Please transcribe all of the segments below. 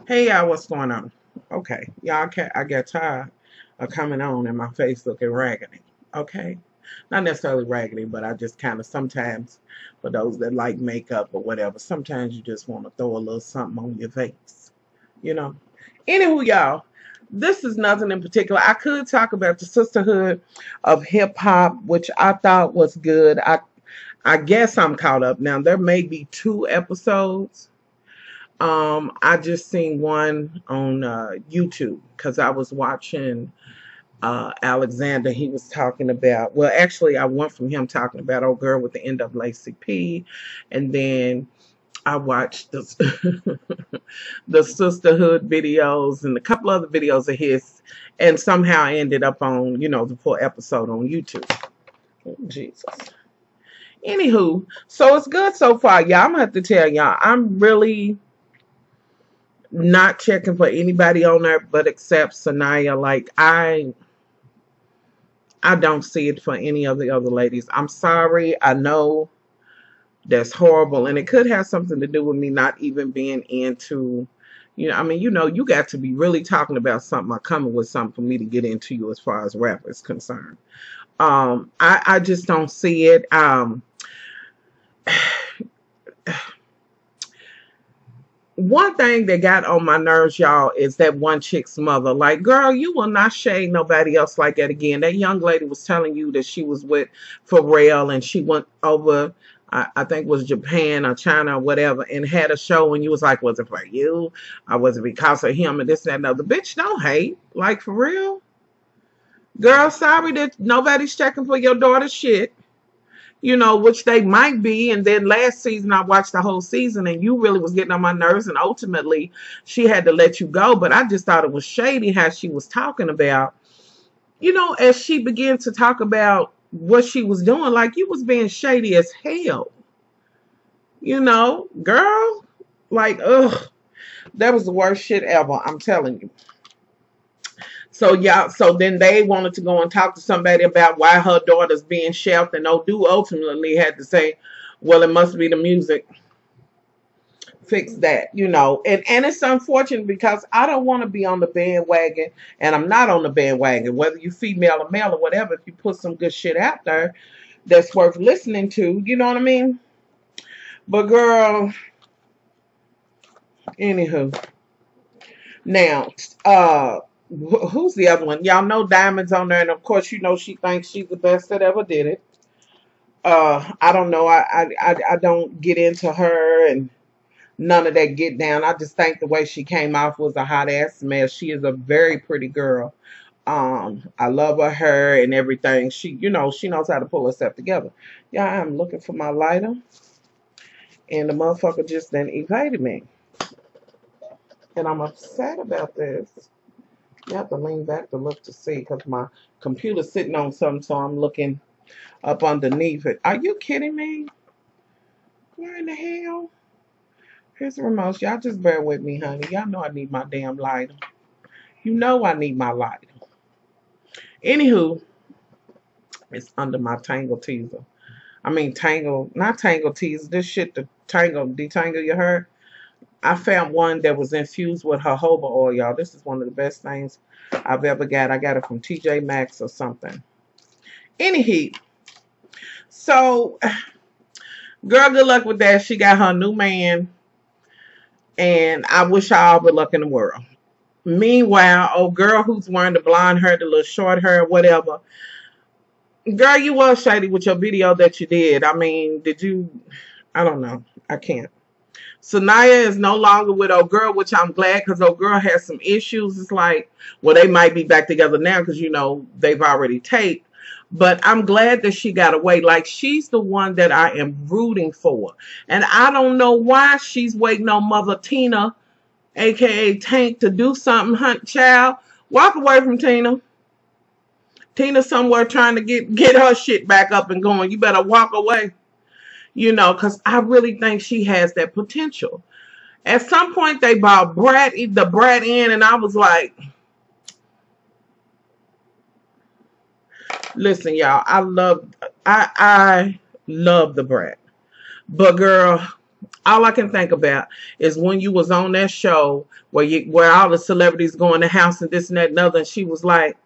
Hey y'all, what's going on? Okay, y'all, I get tired of coming on and my face looking raggedy. Okay, not necessarily raggedy, but I just kind of sometimes, for those that like makeup or whatever, sometimes you just want to throw a little something on your face, you know. Anywho, y'all, this is nothing in particular. I could talk about the Sisterhood of Hip Hop, which I thought was good. I guess I'm caught up now. There may be two episodes. I just seen one on YouTube because I was watching Alexander. He was talking about, well, actually, I went from him talking about old girl with the NAACP, and then I watched the the sisterhood videos and a couple other videos of his, and somehow I ended up on the full episode on YouTube. Oh, Jesus. Anywho, so it's good so far, y'all. I'm gonna have to tell y'all, I'm really not checking for anybody on there but except Sanaya. Like I don't see it for any of the other ladies. I'm sorry. I know that's horrible, and it could have something to do with me not even being into, I mean, you got to be really talking about something or coming with something for me to get into you as far as rap is concerned. I just don't see it. One thing that got on my nerves, y'all, is that one chick's mother. Like, girl, you will not shade nobody else like that again. That young lady was telling you that she was with Pharrell and she went over, I think it was Japan or China or whatever, and had a show, and you was like, was it for you? Or was it because of him and this, that, and the other? Bitch, don't hate. Like, for real? Girl, sorry that nobody's checking for your daughter's shit, which they might be. And then last season, I watched the whole season and you really was getting on my nerves. And ultimately, she had to let you go. But I just thought it was shady how she was talking about, as she began to talk about what she was doing, like you was being shady as hell, girl. Like, ugh, that was the worst shit ever. I'm telling you. So yeah, so then they wanted to go and talk to somebody about why her daughter's being shelved, and Odu ultimately had to say, well, it must be the music. Fix that, And it's unfortunate because I don't want to be on the bandwagon, and I'm not on the bandwagon, whether you female or male or whatever. If you put some good shit out there that's worth listening to, you know what I mean? But girl, anywho. Now, who's the other one? Y'all know Diamond's on there, and of course, she thinks she's the best that ever did it. I don't know. I don't get into her and none of that get down. I just think the way she came off was a hot ass mess. She is a very pretty girl. I love her and everything. She knows how to pull herself together. Yeah, I'm looking for my lighter, and the motherfucker just then evaded me, and I'm upset about this. You have to lean back to look to see because my computer's sitting on something, so I'm looking up underneath it. Are you kidding me? Where in the hell? Here's the remote. Y'all just bear with me, honey. Y'all know I need my damn lighter. You know I need my lighter. Anywho, it's under my Tangle teaser. I mean Tangle, not Tangle teaser. This shit to detangle your hair. I found one that was infused with jojoba oil, y'all. This is one of the best things I've ever got. I got it from TJ Maxx or something. Anyhow, so girl, good luck with that. She got her new man, and I wish her all the luck in the world. Meanwhile, old girl who's wearing the blonde hair, the little short hair, whatever. Girl, you was shady with your video that you did. I mean, did you? I don't know. I can't. Sanaya is no longer with old girl, which I'm glad because old girl has some issues. It's like, well, they might be back together now because, they've already taped. But I'm glad that she got away. Like, she's the one that I am rooting for. And I don't know why she's waiting on Mother Tina, a.k.a. Tank, to do something. Hunt child, walk away from Tina. Tina's somewhere trying to get her shit back up and going. You better walk away. Because I really think she has that potential. At some point, they brought the brat in, and I was like, listen, y'all, I love the brat. But girl, All I can think about is when you was on that show where all the celebrities go in the house and this and that and other, and she was like,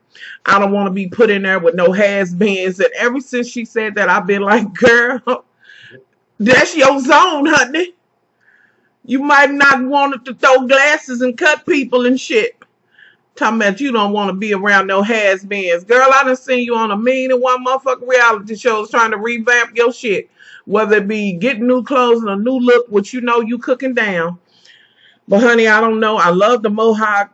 I don't want to be put in there with no has-beens. And ever since she said that, I've been like, girl, that's your zone, honey. You might not want to throw glasses and cut people and shit. Talking about you don't want to be around no has-beens. Girl, I done seen you on a million and one motherfucking reality shows trying to revamp your shit. Whether it be getting new clothes and a new look, which you know you cooking down. But honey, I don't know. I love the mohawk,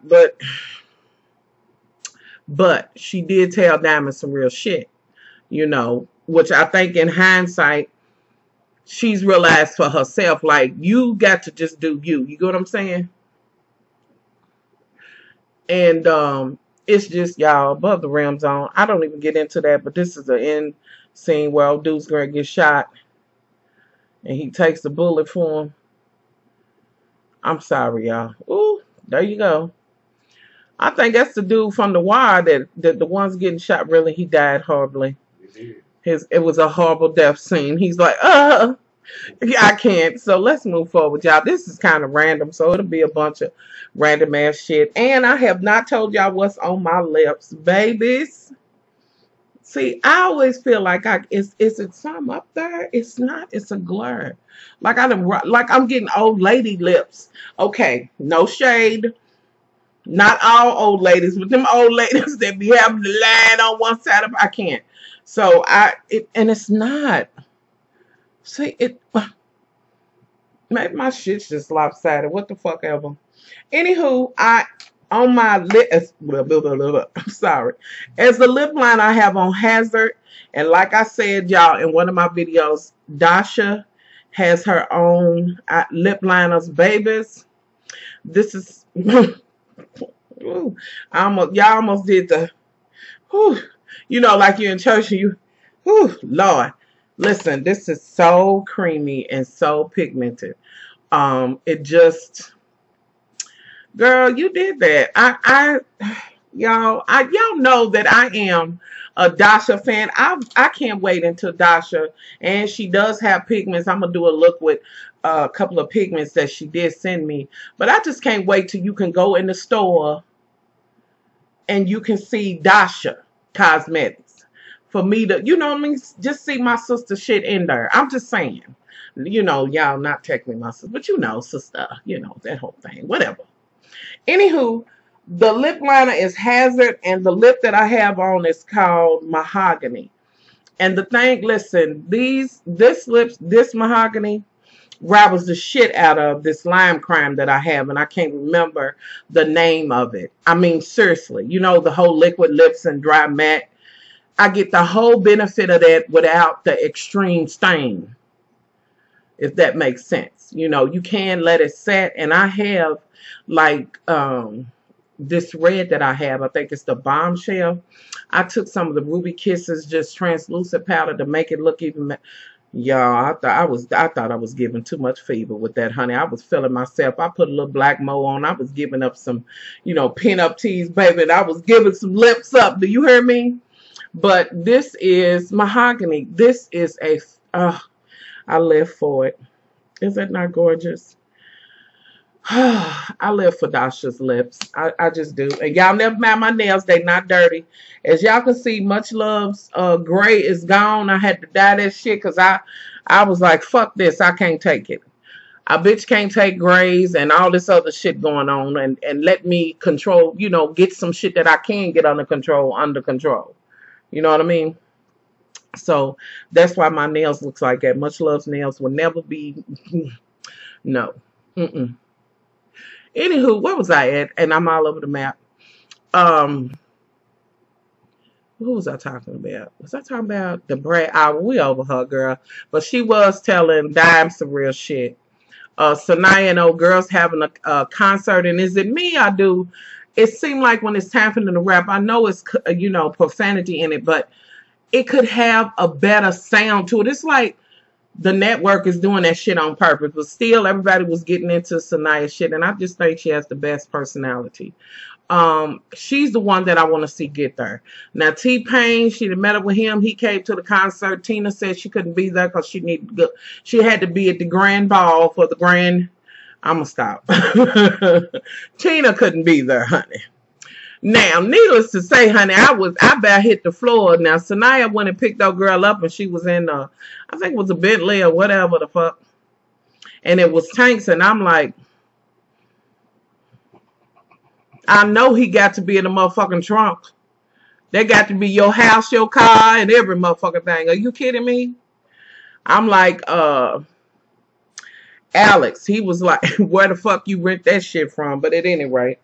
but she did tell Diamond some real shit. You know, which I think in hindsight, she's realized for herself, like, you got to just do you. You get what I'm saying? And it's just, y'all, above the rim zone. I don't even get into that, but this is an end scene where old dude's gonna get shot and he takes the bullet for him. I'm sorry, y'all. Ooh, there you go. I think that's the dude from The Wire that the ones getting shot, really, he died horribly. It was a horrible death scene. He's like, I can't. So let's move forward, y'all. This is kind of random, so it'll be a bunch of random ass shit. And I have not told y'all what's on my lips, babies. See, I always feel like is it something up there? It's not. It's a glare. Like I'm getting old lady lips. Okay, no shade. Not all old ladies, but them old ladies that be having the line on one side of, I can't. So and it's not. See, maybe my shit's just lopsided. What the fuck ever. Anywho, on my lip, I'm sorry. As the lip line I have on Hazard, and like I said, y'all, in one of my videos, Dasha has her own lip liners, babies. This is, ooh, y'all almost did the, whew, you know, like you're in church and you, whew, Lord. Listen, this is so creamy and so pigmented. It just, girl, you did that. Y'all know that I am a Dasha fan. I can't wait until Dasha, and she does have pigments. I'm gonna do a look with a couple of pigments that she did send me. But I just can't wait till you can go in the store and you can see Dasha Cosmetics. For me to, you know what I mean, just see my sister shit in there. I'm just saying, you know, y'all not technically my sister, but you know, sister, you know, that whole thing, whatever. Anywho, the lip liner is Hazard, and the lip that I have on is called Mahogany. And the thing, listen, this Mahogany rivals the shit out of this Lime Crime that I have, and I can't remember the name of it. I mean, seriously, you know, the whole liquid lips and dry matte. I get the whole benefit of that without the extreme stain, if that makes sense. You know, you can let it set, and I have like this red that I have. I think it's the Bombshell. I took some of the Ruby Kisses just translucent powder to make it look even. Y'all, I thought I was giving too much fever with that, honey. I was feeling myself. I put a little black mo on. I was giving up some, you know, pin up tees, baby. And I was giving some lips up. Do you hear me? But this is Mahogany. This is I live for it. Is that not gorgeous? I live for Dasha's lips. I just do. And y'all never mind my nails. They not dirty. As y'all can see, Much Love's gray is gone. I had to dye that shit because I was like, fuck this. I can't take it. A bitch can't take grays and all this other shit going on and let me control, you know, get some shit that I can get under control. You know what I mean? So that's why my nails looks like that. Much Love's nails will never be, no. Anywho, where was I at? And I'm all over the map. What was I talking about? Was I talking about the Brad? We over her, girl. But she was telling Dime some real shit. Sanaya and old girls having a concert. And is it me? It seemed like when it's time for them to rap, I know it's, you know, profanity in it, but it could have a better sound to it. It's like the network is doing that shit on purpose. But still, everybody was getting into Sanaya shit, and I just think she has the best personality. She's the one that I want to see get there. Now, T-Pain, she met up with him. He came to the concert. Tina said she couldn't be there because she needed to go. She had to be at the grand ball for the grand. I'm gonna stop. Tina couldn't be there, honey. Now, needless to say, honey, I about hit the floor. Now, Sanaya went and picked that girl up, and she was in I think it was a Bentley or whatever the fuck, and it was Tanks, and I'm like, I know he got to be in the motherfucking trunk. They got to be your house, your car, and every motherfucking thing. Are you kidding me? I'm like, Alex, he was like, where the fuck you rent that shit from? But at any rate,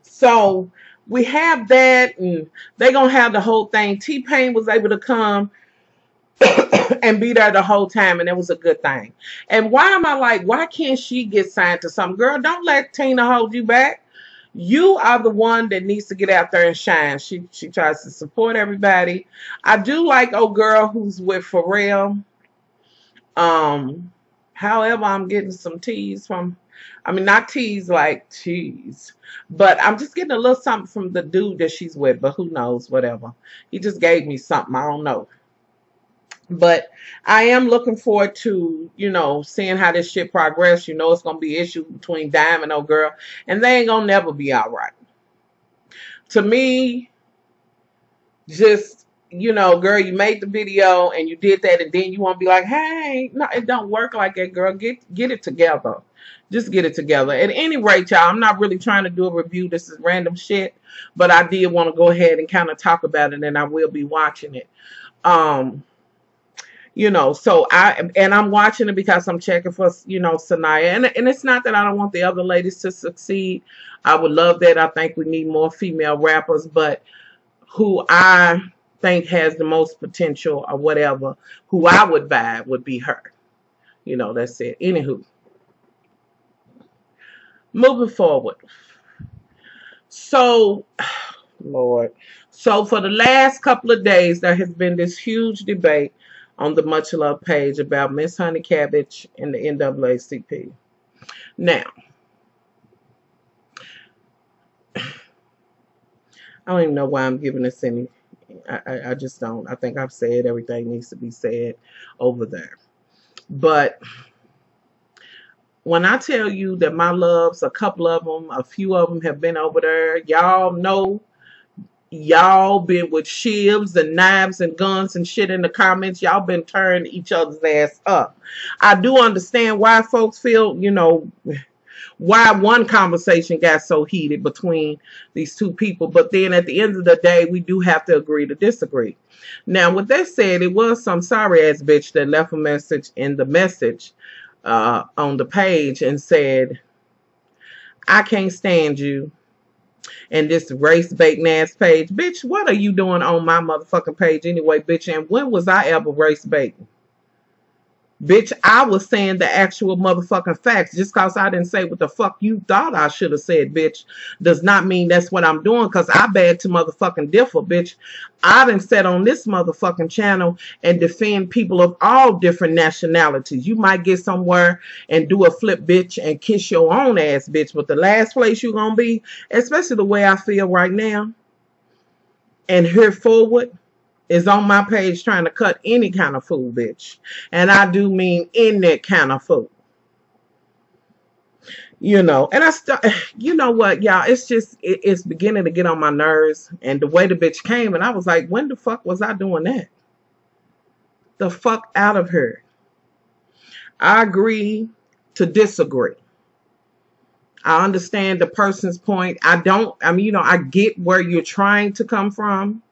so we have that, and they gonna have the whole thing. T-Pain was able to come and be there the whole time, and it was a good thing. And why am I like, why can't she get signed to something? Girl, don't let Tina hold you back. You are the one that needs to get out there and shine. She tries to support everybody. I do like old girl who's with Pharrell. However, I'm getting some teas from, I mean, not teas like cheese, but I'm just getting a little something from the dude that she's with, but who knows, whatever. He just gave me something, I don't know. But I am looking forward to, you know, seeing how this shit progress. You know, it's going to be issues between Dime and old girl, and they ain't going to never be all right. To me, just, you know, girl, you made the video and you did that, and then you want to be like, hey, no, it don't work like that, girl. Get it together. Just get it together. At any rate, y'all, I'm not really trying to do a review. This is random shit, but I did want to go ahead and kind of talk about it, and I will be watching it. You know, so I'm watching it because I'm checking for, you know, Sanaya. And it's not that I don't want the other ladies to succeed. I would love that. I think we need more female rappers, but who I think has the most potential or whatever, who I would buy would be her. You know, that's it. Anywho, moving forward. So, Lord. So for the last couple of days, there has been this huge debate on the Much Love page about Miss Honey Cabbage and the NAACP. Now, I don't even know why I'm giving this any. I just don't. I think I've said everything needs to be said over there. But when I tell you that my loves, a couple of them, a few of them have been over there, y'all know. Y'all been with shields and knives and guns and shit in the comments. Y'all been tearing each other's ass up. I do understand why folks feel, you know, why one conversation got so heated between these two people. But then at the end of the day, we do have to agree to disagree. Now, with that said, it was some sorry ass bitch that left a message in the message on the page and said, I can't stand you. And this race baiting ass page, bitch, what are you doing on my motherfucking page anyway, bitch? And when was I ever race baiting? Bitch, I was saying the actual motherfucking facts. Just because I didn't say what the fuck you thought I should have said, bitch, does not mean that's what I'm doing, because I beg to motherfucking differ, bitch. I done sat on this motherfucking channel and defend people of all different nationalities. You might get somewhere and do a flip, bitch, and kiss your own ass, bitch. But the last place you're going to be, especially the way I feel right now, and here forward, is on my page trying to cut any kind of fool, bitch. And I do mean any kind of fool. You know, and you know what, y'all, it's just, it's beginning to get on my nerves. And the way the bitch came, and I was like, when the fuck was I doing that? The fuck out of her. I agree to disagree. I understand the person's point. You know, I get where you're trying to come from.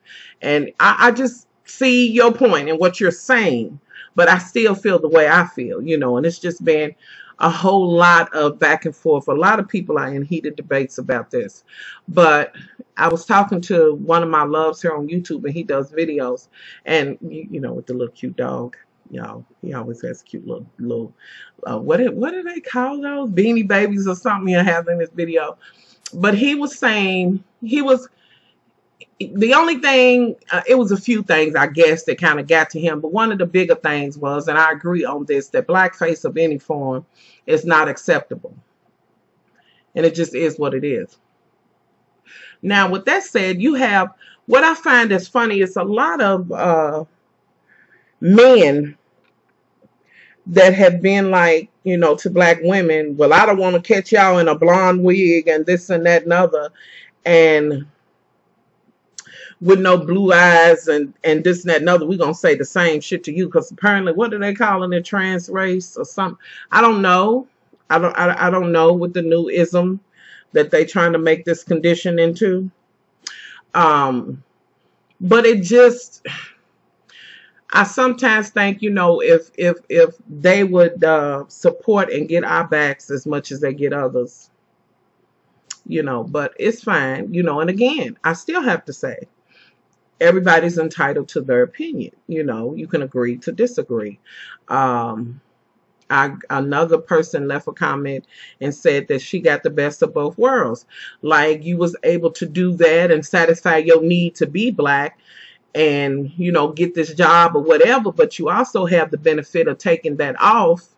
And I just see your point and what you're saying, but I still feel the way I feel, you know, and it's just been a whole lot of back and forth. A lot of people are in heated debates about this, but I was talking to one of my loves here on YouTube, and he does videos, and you know, with the little cute dog, y'all, he always has cute little what do they call those, beanie babies or something he has in this video. But he was saying, the only thing, it was a few things, I guess, that kind of got to him. But one of the bigger things was, and I agree on this, that blackface of any form is not acceptable. And it just is what it is. Now, with that said, you have, what I find is funny is a lot of men that have been like, you know, to black women, well, I don't want to catch y'all in a blonde wig and this and that and other, and with no blue eyes and this and that and other, we're going to say the same shit to you, because apparently, what are they calling it, trans race or something? I don't know. I don't know with the new ism that they trying to make this condition into. But it just, I sometimes think, you know, if they would support and get our backs as much as they get others, you know, but it's fine, you know. And again, I still have to say, everybody's entitled to their opinion. You know, you can agree to disagree. Another person left a comment and said that she got the best of both worlds. Like, you was able to do that and satisfy your need to be black and, you know, get this job or whatever, but you also have the benefit of taking that off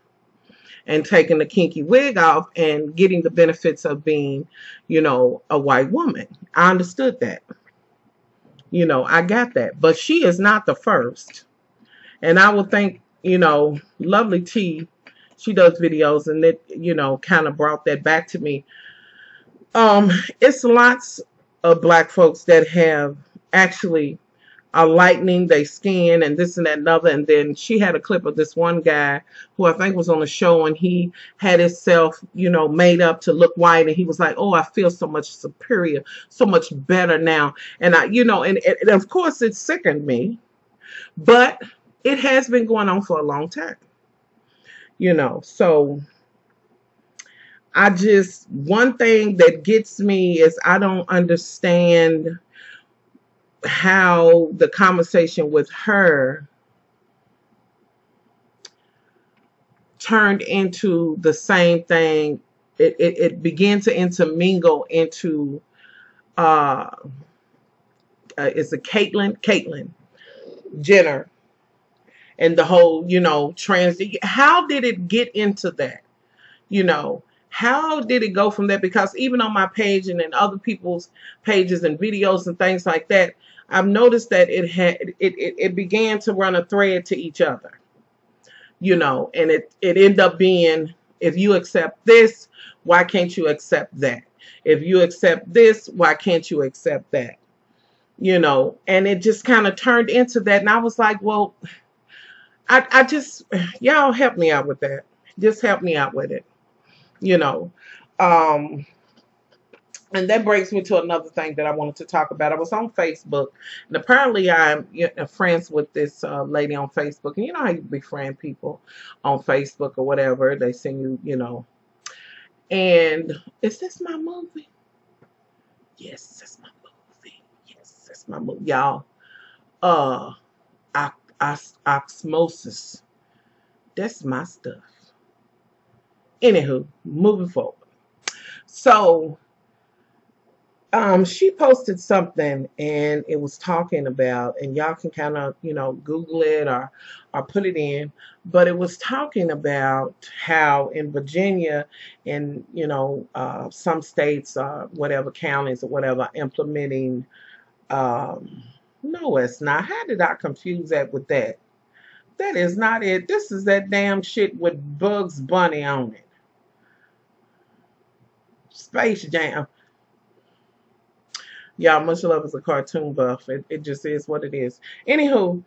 and taking the kinky wig off and getting the benefits of being, you know, a white woman. I understood that. You know, I got that. But she is not the first. And I would think, you know, Lovely T, she does videos, and it, you know, kind of brought that back to me. It's lots of black folks that have actually are lightening their skin and this and that and other. And then she had a clip of this one guy who I think was on the show, and he had himself, you know, made up to look white, and he was like, oh, I feel so much superior, so much better now. And I, you know, and of course it sickened me, but it has been going on for a long time, you know. So I just, one thing that gets me is I don't understand how the conversation with her turned into the same thing. It began to intermingle into is it Caitlyn Jenner and the whole, you know, trans. How did it get into that? You know, how did it go from there? Because even on my page and in other people's pages and videos and things like that, I've noticed that it began to run a thread to each other, you know, and it ended up being, if you accept this, why can't you accept that? If you accept this, why can't you accept that? You know, and it just kind of turned into that. And I was like, well, I just, y'all help me out with that. Just help me out with it, you know. And that brings me to another thing that I wanted to talk about. I was on Facebook, and apparently I'm, you know, friends with this lady on Facebook. And you know how you befriend people on Facebook or whatever. They send you, you know. And is this my movie? Yes, that's my movie. Yes, that's my movie. Y'all, osmosis. That's my stuff. Anywho, moving forward. So, she posted something, and it was talking about, and y'all can kind of, you know, Google it or put it in, but it was talking about how in Virginia and, you know, some states, whatever counties or whatever, implementing, no, it's not. How did I confuse that with that? That is not it. This is that damn shit with Bugs Bunny on it. Space Jam. Y'all, much love as a cartoon buff. It just is what it is. Anywho,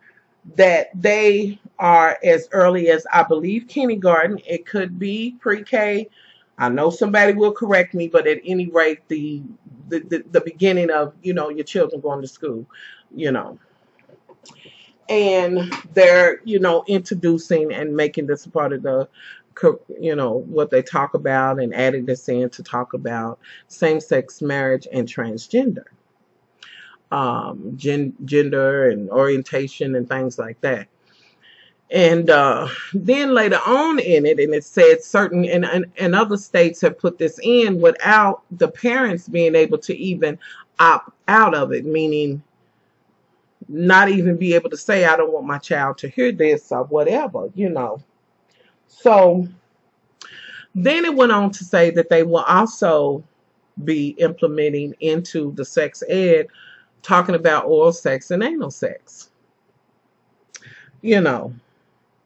that they are as early as, I believe, kindergarten. It could be pre-K. I know somebody will correct me, but at any rate, the beginning of, you know, your children going to school, you know. And they're, you know, introducing and making this a part of the, you know, what they talk about, and adding this in to talk about same-sex marriage and transgender. Gender and orientation and things like that. And then later on in it, and it said certain, and other states have put this in without the parents being able to even opt out of it, meaning not even be able to say, I don't want my child to hear this or whatever, you know. So then it went on to say that they will also be implementing into the sex ed, talking about oral sex and anal sex, you know.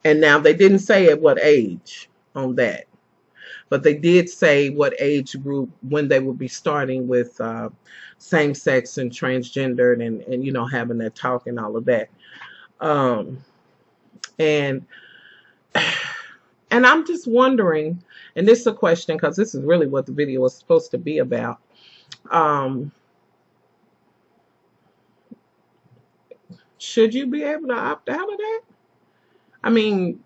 And now they didn't say at what age on that, but they did say what age group when they will be starting with same sex and transgendered and you know, having that talk and all of that. Um, and and I'm just wondering, and this is a question because this is really what the video is supposed to be about. Um, should you be able to opt out of that? I mean,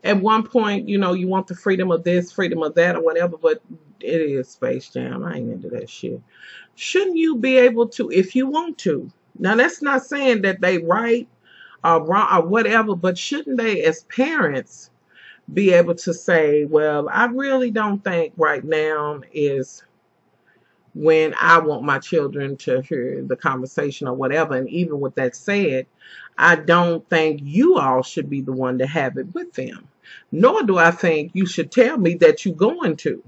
at one point, you know, you want the freedom of this, freedom of that, or whatever, but it is Space Jam. I ain't into that shit. Shouldn't you be able to, if you want to? Now, that's not saying that they right or wrong or whatever, but shouldn't they, as parents, be able to say, well, I really don't think right now is when I want my children to hear the conversation or whatever. And even with that said, I don't think you all should be the one to have it with them. Nor do I think you should tell me that you're going to,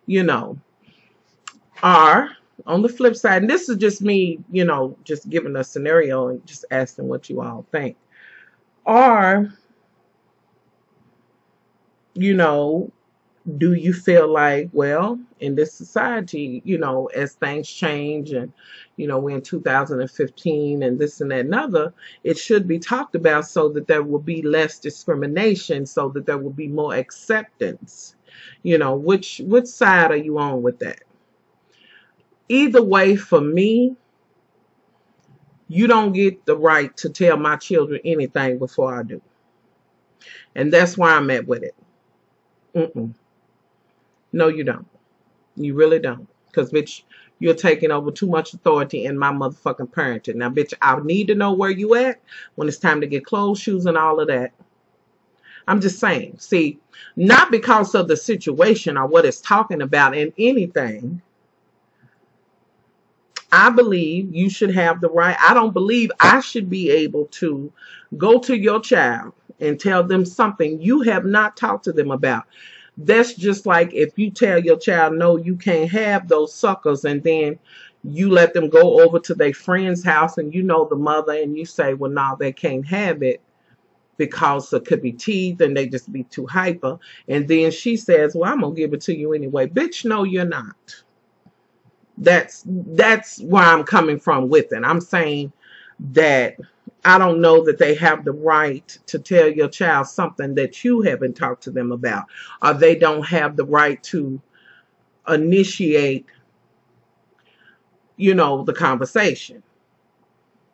you know. Or on the flip side, and this is just me, you know, just giving a scenario and just asking what you all think. Or, you know, do you feel like, well, in this society, you know, as things change and, you know, we're in 2015 and this and that and other, it should be talked about so that there will be less discrimination, so that there will be more acceptance. You know, which side are you on with that? Either way, for me, you don't get the right to tell my children anything before I do. And that's where I'm at with it. Mm-mm. No, you don't. You really don't. Because, bitch, you're taking over too much authority in my motherfucking parenting. Now, bitch, I need to know where you at when it's time to get clothes, shoes, and all of that. I'm just saying. See, not because of the situation or what it's talking about in anything. I believe you should have the right. I don't believe I should be able to go to your child and tell them something you have not talked to them about. That's just like if you tell your child, no, you can't have those suckers, and then you let them go over to their friend's house and you know the mother and you say, well, no, they can't have it because it could be teeth and they just be too hyper. And then she says, well, I'm going to give it to you anyway. Bitch, no, you're not. That's where I'm coming from with it. I'm saying that I don't know that they have the right to tell your child something that you haven't talked to them about, or they don't have the right to initiate, you know, the conversation.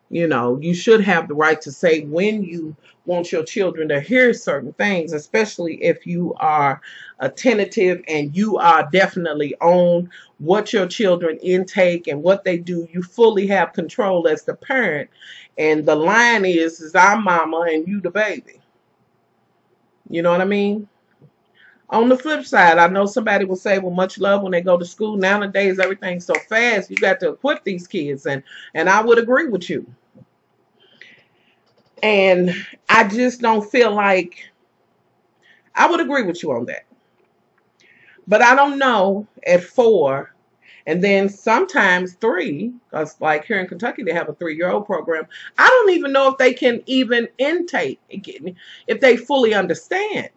You know, you should have the right to say when you want your children to hear certain things, especially if you are attentive and you are definitely on what your children intake and what they do. You fully have control as the parent. And the line is I'm mama and you the baby. You know what I mean? On the flip side, I know somebody will say, well, much love when they go to school. Nowadays, everything's so fast. You got to equip these kids. And I would agree with you. And I just don't feel like I would agree with you on that. But I don't know at 4 and then sometimes 3, because like here in Kentucky, they have a 3-year-old program. I don't even know if they can even intake, if they fully understand.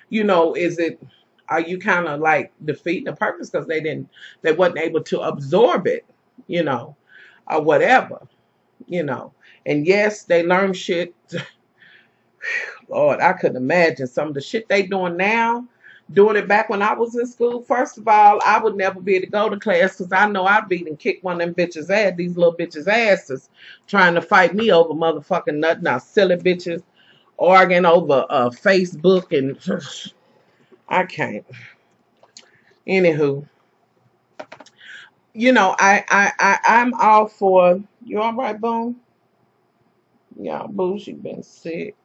You know, are you kind of like defeating the purpose because they wasn't able to absorb it, you know, or whatever, you know. And yes, they learn shit. Lord, I couldn't imagine some of the shit they doing now, doing it back when I was in school. First of all, I would never be able to go to class because I know I'd beat and kick one of them bitches' ass, these little bitches' asses, trying to fight me over motherfucking nothing. Now, silly bitches arguing over Facebook and I can't. Anywho, you know, I'm all for you. All right, Boom? Yeah, Boo, she been sick.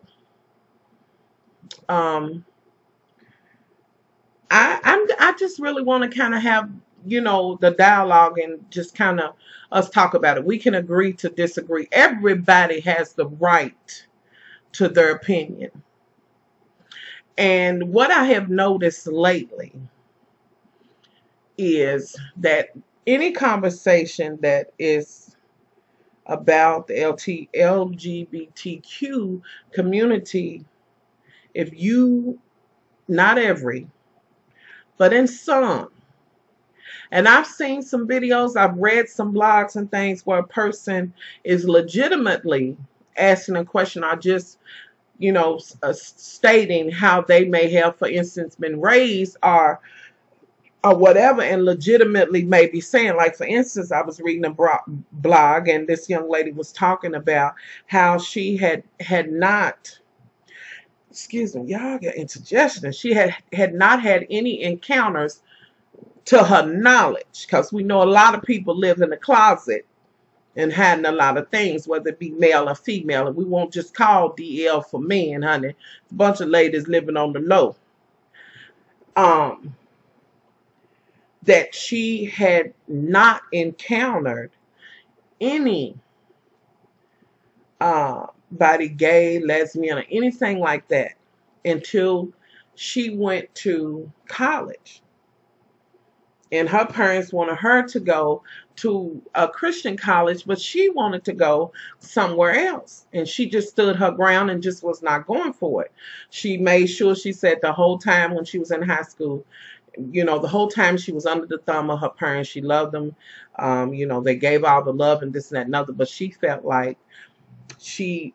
Um, I just really want to kind of have the dialogue and just kind of us talk about it. We can agree to disagree. Everybody has the right to their opinion. And what I have noticed lately is that any conversation that is about the LGBTQ community, if you, not every, but in some, and I've seen some videos, I've read some blogs and things where a person is legitimately asking a question or just, stating how they may have, for instance, been raised or whatever, and legitimately maybe saying, like, for instance, I was reading a blog and this young lady was talking about how she had not, excuse me, y'all got indigestion. She had not had any encounters to her knowledge, because we know a lot of people live in the closet and hiding a lot of things, whether it be male or female. And we won't just call DL for men, honey. It's a bunch of ladies living on the low. That she had not encountered any body gay, lesbian, or anything like that until she went to college. And her parents wanted her to go to a Christian college, but she wanted to go somewhere else. And she just stood her ground and just was not going for it. She made sure, she said, the whole time when she was in high school, the whole time she was under the thumb of her parents. She loved them. They gave all the love and this and that and other, but she felt like she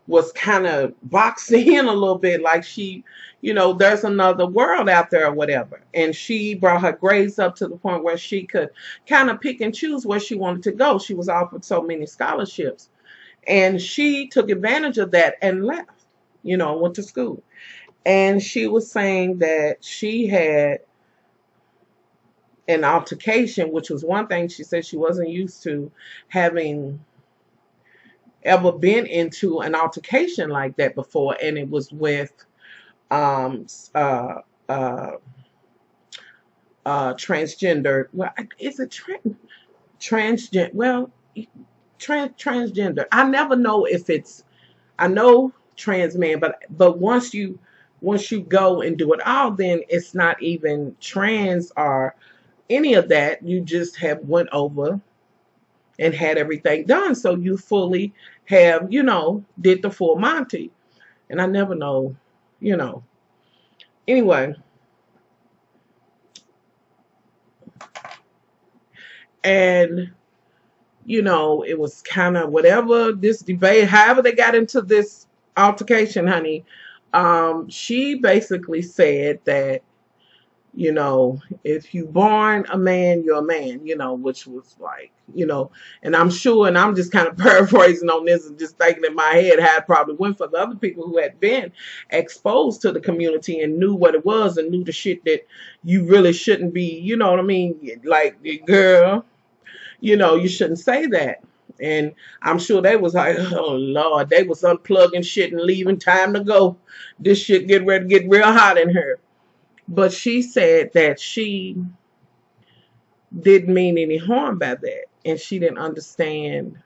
was kind of boxed in a little bit, like she, there's another world out there or whatever. And she brought her grades up to the point where she could kind of pick and choose where she wanted to go. She was offered so many scholarships. And she took advantage of that and left, went to school. And she was saying that she had an altercation, which was one thing she said she wasn't used to having ever been into an altercation like that before. And it was with transgender. Well, is it transgender? Well, transgender. I never know if it's. I know trans man, but once you go and do it all, then it's not even trans or any of that. You just have went over and had everything done. So you fully have, did the full Monty. And I never know, Anyway. And, it was kind of whatever this debate, however they got into this altercation, honey. She basically said that, if you born a man, you're a man, which was like, and I'm sure, and I'm just kind of paraphrasing on this and just thinking in my head how it probably went for the other people who had been exposed to the community and knew what it was and knew the shit that you really shouldn't be, you know what I mean? Like, girl, you shouldn't say that. And I'm sure they was like, oh, Lord, they was unplugging shit and leaving, time to go. This shit get ready to get real hot in here. But she said that she didn't mean any harm by that. And she didn't understand,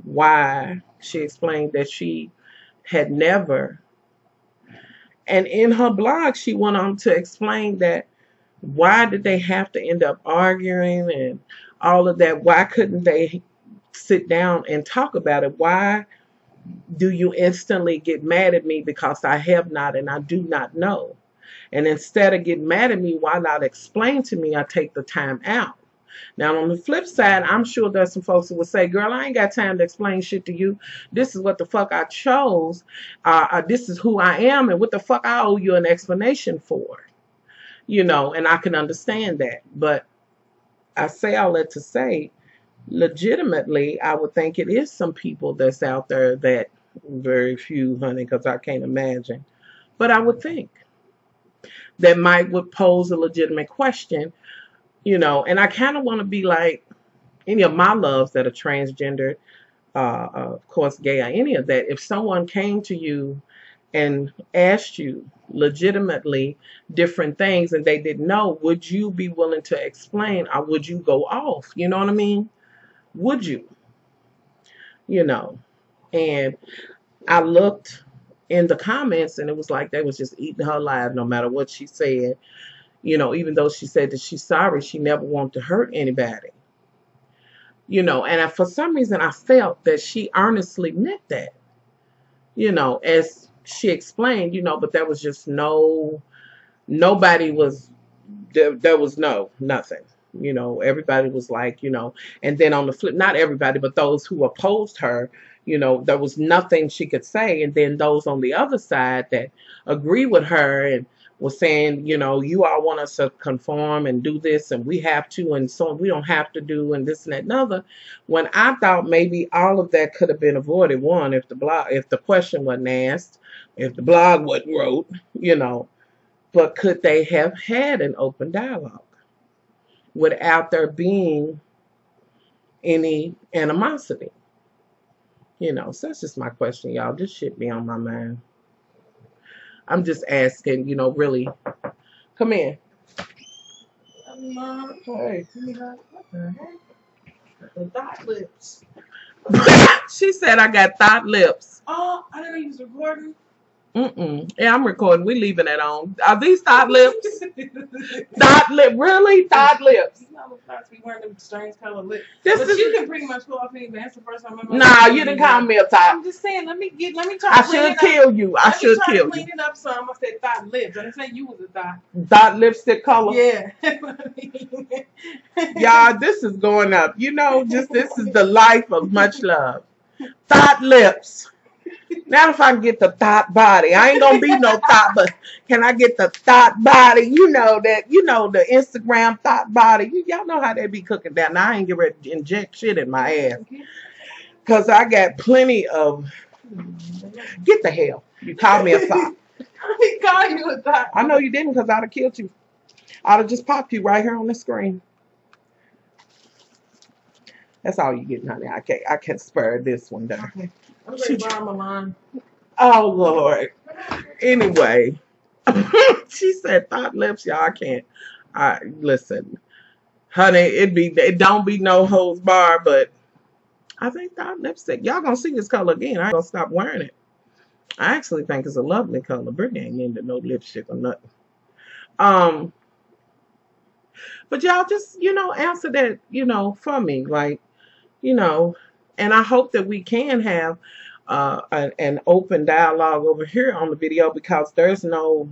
why. She explained that she had never. And in her blog, she went on to explain that why did they have to end up arguing and all of that? Why couldn't they sit down and talk about it? Why do you instantly get mad at me because I have not and I do not know? And instead of getting mad at me, why not explain to me? I take the time out. Now, on the flip side, I'm sure there's some folks who will say, girl, I ain't got time to explain shit to you. This is what the fuck I chose. This is who I am, and what the fuck I owe you an explanation for. And I can understand that. But I say all that to say, legitimately, I would think it is some people that's out there that, very few, honey, because I can't imagine. But I would think that would pose a legitimate question, and I kind of want to be like any of my loves that are transgender, of course, gay or any of that. If someone came to you and asked you legitimately different things and they didn't know, would you be willing to explain or would you go off? You know what I mean? Would you? You know, and I looked in the comments and it was like they was just eating her alive no matter what she said. You know, even though she said that she's sorry, she never wanted to hurt anybody. You know, and for some reason I felt that she earnestly meant that. You know, as she explained, you know, but there was just nobody was there was nothing. You know, everybody was like, you know, and then on the flip, not everybody, but those who opposed her, you know, there was nothing she could say. And then those on the other side that agree with her and was saying, you know, you all want us to conform and do this and we have to, and so we don't have to do, and this and that and other. When I thought maybe all of that could have been avoided, one, if the question wasn't asked, if the blog wasn't wrote, you know, but could they have had an open dialogue without there being any animosity? You know, so that's just my question, y'all. This shit be on my mind. I'm just asking, you know, really. Come in. Hey. What the heck? The thought lips. She said I got thought lips. Oh, I didn't know you was recording. Yeah, I'm recording. We leaving it on. Are these thought lips? Thought lip, really? Thought lips. You know, thoughts be wearing them strange color lips. But you can pretty much go off any dance the first time. Nah, you didn't call me a thought. I'm just saying. Let me try. I should kill you. I should kill you. Clean it up some. I said thought lips. I didn't say you was a thought. Thought lipstick color. Yeah. Y'all, this is going up. You know, just this is the life of much love. Thought lips. Now if I can get the thought body, I ain't gonna be no thought, but can I get the thought body? You know that, you know, the Instagram thought body. Y'all know how they be cooking down. Now I ain't get ready to inject shit in my ass. Cause I got plenty of, get the hell. You called me a thought. He called you a thought. I know you didn't, because I'd have killed you. I'd have just popped you right here on the screen. That's all you get, honey. I can't spare this one down. Okay. I'm ready to borrow my line. Oh Lord. Anyway, she said thought lips, y'all. I can't. Listen, honey. It don't be no holds bar, but I think thought lipstick. Y'all gonna see this color again. I ain't gonna stop wearing it. I actually think it's a lovely color. Brittany ain't into no lipstick or nothing. But y'all just, you know, answer that, you know, for me, like, you know, and I hope that we can have an open dialogue over here on the video, because there's no,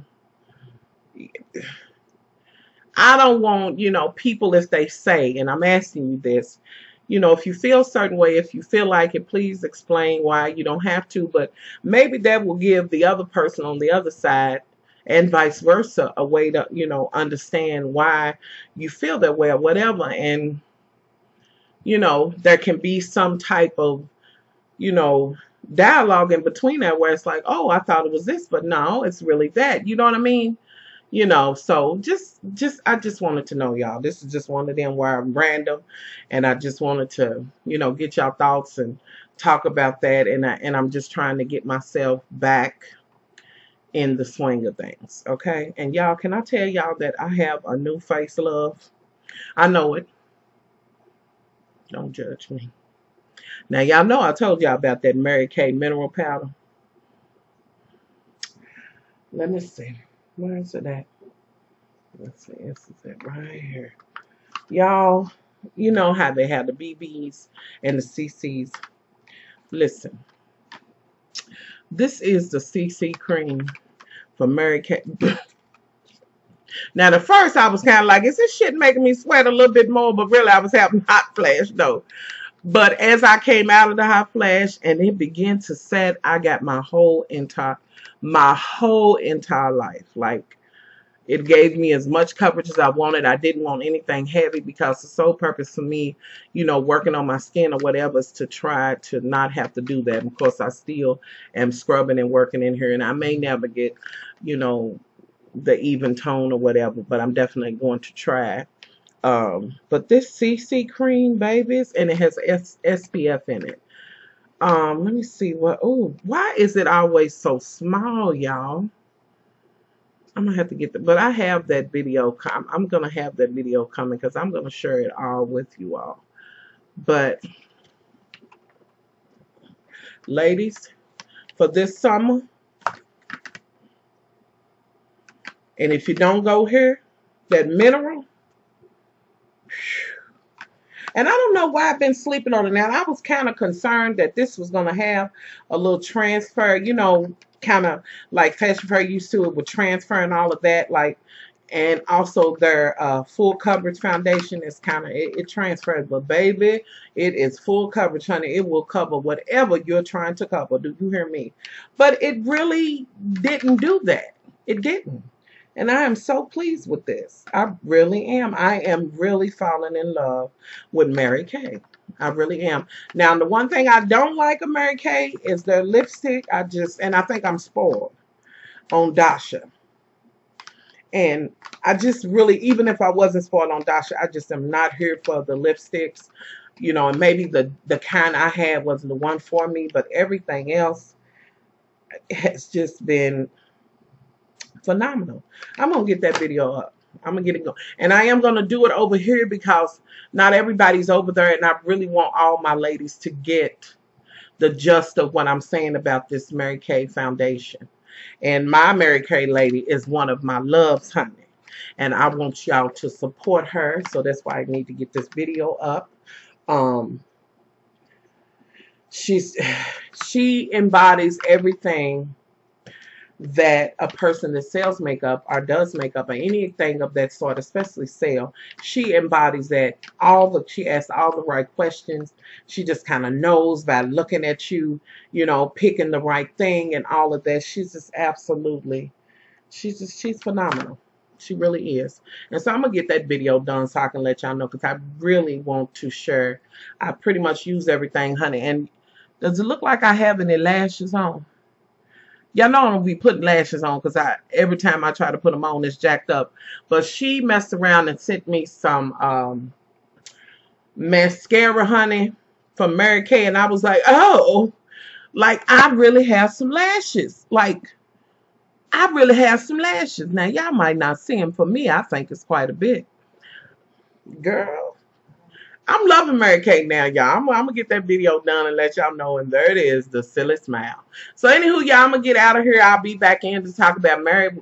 I don't want, you know, people, if they say, and I'm asking you this, you know, if you feel a certain way, if you feel like it, please explain why. You don't have to, but maybe that will give the other person on the other side and vice versa a way to, you know, understand why you feel that way or whatever. And, you know, there can be some type of, you know, dialogue in between that where it's like, oh, I thought it was this, but no, it's really that. You know what I mean? You know, so I just wanted to know, y'all. This is just one of them where I'm random, and I just wanted to, you know, get y'all thoughts and talk about that. And I'm just trying to get myself back in the swing of things, okay? And y'all, can I tell y'all that I have a new face, love? I know it. Don't judge me. Now, y'all know I told y'all about that Mary Kay mineral powder. Let me see. Where is it at? Let's see. This is it right here. Y'all, you know how they have the BBs and the CCs. Listen. This is the CC cream for Mary Kay. Now, at first, I was kind of like, is this shit making me sweat a little bit more? But really, I was having hot flash, though. But as I came out of the hot flash and it began to set, I got my whole entire life. Like, it gave me as much coverage as I wanted. I didn't want anything heavy, because the sole purpose for me, you know, working on my skin or whatever, is to try to not have to do that. Of course, I still am scrubbing and working in here, and I may never get, you know, the even tone or whatever, but I'm definitely going to try. But this CC cream, babies, and it has SPF in it. Let me see what. Oh, why is it always so small, y'all? I'm gonna have to get the. But I have that video. I'm gonna have that video coming because I'm gonna share it all with you all. But ladies, for this summer, and if you don't go here, that mineral. And I don't know why I've been sleeping on it now. I was kind of concerned that this was going to have a little transfer, you know, kind of like Fashion Fair used to it with transfer and all of that. Like, and also their full coverage foundation is kind of, it transfers. But baby, it is full coverage, honey. It will cover whatever you're trying to cover. Do you hear me? But it really didn't do that. It didn't. And I am so pleased with this. I really am. I am really falling in love with Mary Kay. I really am. Now, the one thing I don't like of Mary Kay is their lipstick. And I think I'm spoiled on Dasha. And I just really, even if I wasn't spoiled on Dasha, I just am not here for the lipsticks. You know, and maybe the kind I had wasn't the one for me, but everything else has just been phenomenal. I'm gonna get that video up. I'm gonna get it going, and I am gonna do it over here because not everybody's over there, and I really want all my ladies to get the gist of what I'm saying about this Mary Kay Foundation. And my Mary Kay lady is one of my loves, honey, and I want y'all to support her. So that's why I need to get this video up. She embodies everything that a person that sells makeup or does makeup or anything of that sort, especially sell, she embodies that. She asks all the right questions. She just kind of knows by looking at you, you know, picking the right thing and all of that. She's just absolutely, she's phenomenal. She really is. And so I'm gonna get that video done so I can let y'all know, because I really want to share. I pretty much use everything, honey. And does it look like I have any lashes on? Y'all know I don't be putting lashes on because every time I try to put them on, it's jacked up. But she messed around and sent me some mascara, honey, from Mary Kay. And I was like, oh, like I really have some lashes. Like, I really have some lashes. Now, y'all might not see them. For me, I think it's quite a bit. Girl, I'm loving Mary Kay now, y'all. I'm going to get that video done and let y'all know. And there it is, the silly smile. So, anywho, y'all, I'm going to get out of here. I'll be back in to talk about Married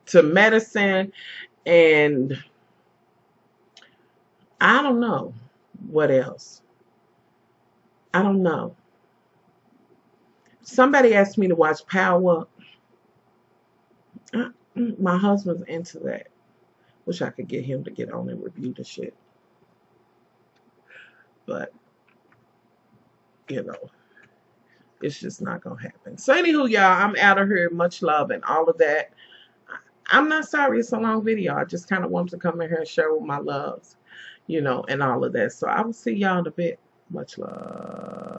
to Medicine. And I don't know what else. I don't know. Somebody asked me to watch Power. My husband's into that. Wish I could get him to get on and review the shit. But, you know, it's just not going to happen. So, anywho, y'all, I'm out of here. Much love and all of that. I'm not sorry it's a long video. I just kind of wanted to come in here and share with my loves, you know, and all of that. So, I will see y'all in a bit. Much love.